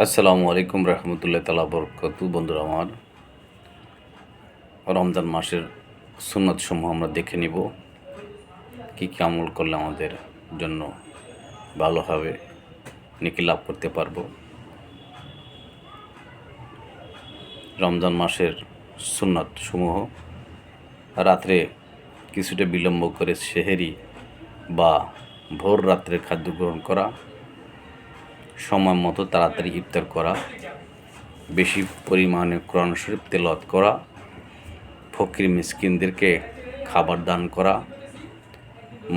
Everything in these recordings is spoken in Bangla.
আসসালামু আলাইকুম রহমতুল্লাহ তালা বরকাতু। বন্ধুরা আমার, রমজান মাসের সুন্নত সমূহ আমরা দেখে নিব, কী কী আমল করলে আমাদের জন্য ভালো হবে, নেকি লাভ করতে পারবো। রমজান মাসের সুন্নত সমূহ: রাত্রে কিছুটা বিলম্ব করে সেহেরি বা ভোর রাত্রে খাদ্য গ্রহণ করা, সময় মতো তাড়াতাড়ি ইফতার করা, বেশি পরিমাণে কোরআন শরীফ তেলাওয়াত করা, ফকির মিসকিনদেরকে খাবার দান করা,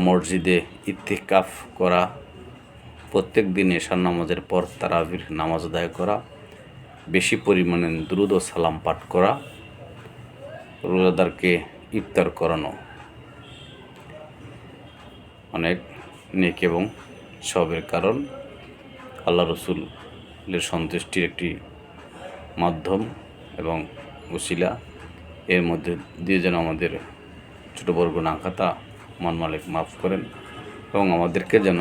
মসজিদে ইতিকাফ করা, প্রত্যেক দিন এশার নামাজের পর তারাবির নামাজ আদায় করা, বেশি পরিমাণে দুরূদ ও সালাম পাঠ করা, রোজাদারকে ইফতার করানো অনেক নেকি এবং সবের কারণ, আল্লাহ রসুলের সন্তুষ্টির একটি মাধ্যম এবং উসিলা। এর মধ্যে দিয়ে যেন আমাদের ছোটো বড় গুনাহ খাতা মন মালিক মাফ করেন এবং আমাদেরকে যেন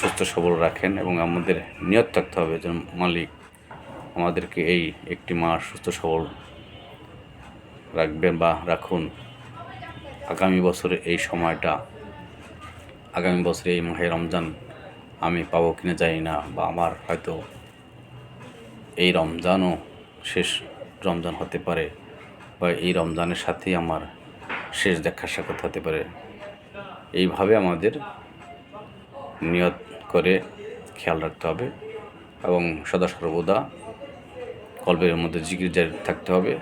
সুস্থ সবল রাখেন। এবং আমাদের নিয়ত থাকতে হবে যেন মালিক আমাদেরকে এই একটি মাস সুস্থ সবল রাখবেন বা রাখুন। আগামী বছরে এই সময়টা, আগামী বছরে এই মাহে রমজান আমি পাবো কিনা জানি না, বা আমার হয়তো এই রমজানও শেষ রমজান হতে পারে, বা এই রমজানের সাথেই আমার শেষ দেখা সাক্ষাৎ হতে পারে। এইভাবে আমাদের নিয়ত করে খেয়াল রাখতে হবে এবং সদা সর্বদা কলবের মধ্যে জিকির জারি থাকতে হবে।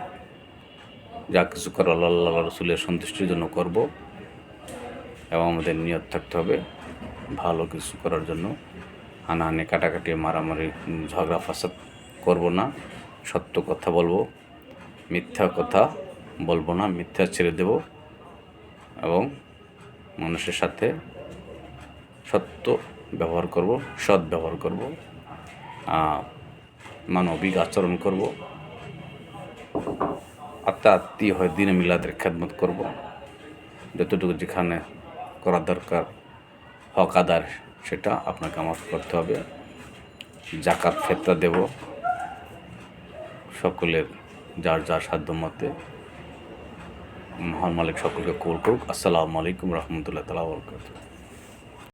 যা কিছু করো আল্লাহ রসুলের সন্তুষ্টির জন্য করব এবং আমাদের নিয়ত থাকতে হবে ভালো কিছু করার জন্য। হানাহানি, কাটাকাটি, মারামারি, ঝগড়া ফাসাদ করব না, সত্য কথা বলবো, মিথ্যা কথা বলবো না, মিথ্যা ছেড়ে দেব এবং মানুষের সাথে সত্য ব্যবহার করব, সৎ ব্যবহার করব, মানবিক আচরণ করব, আত্মীয় হয়ে দিনে মিলাদের খেদমত করব, যতটুকু যেখানে করা দরকার হক আদার সেটা আপনাকে আমার করতে হবে। জাকাত ফেতরা দেব সকলের যার যার সাধ্য মতে। মহান মালিক সকলকে কবুল করুক। আসসালামু আলাইকুম রহমতুল্লাহ তাআলা ওয়া বারাকাতুহু।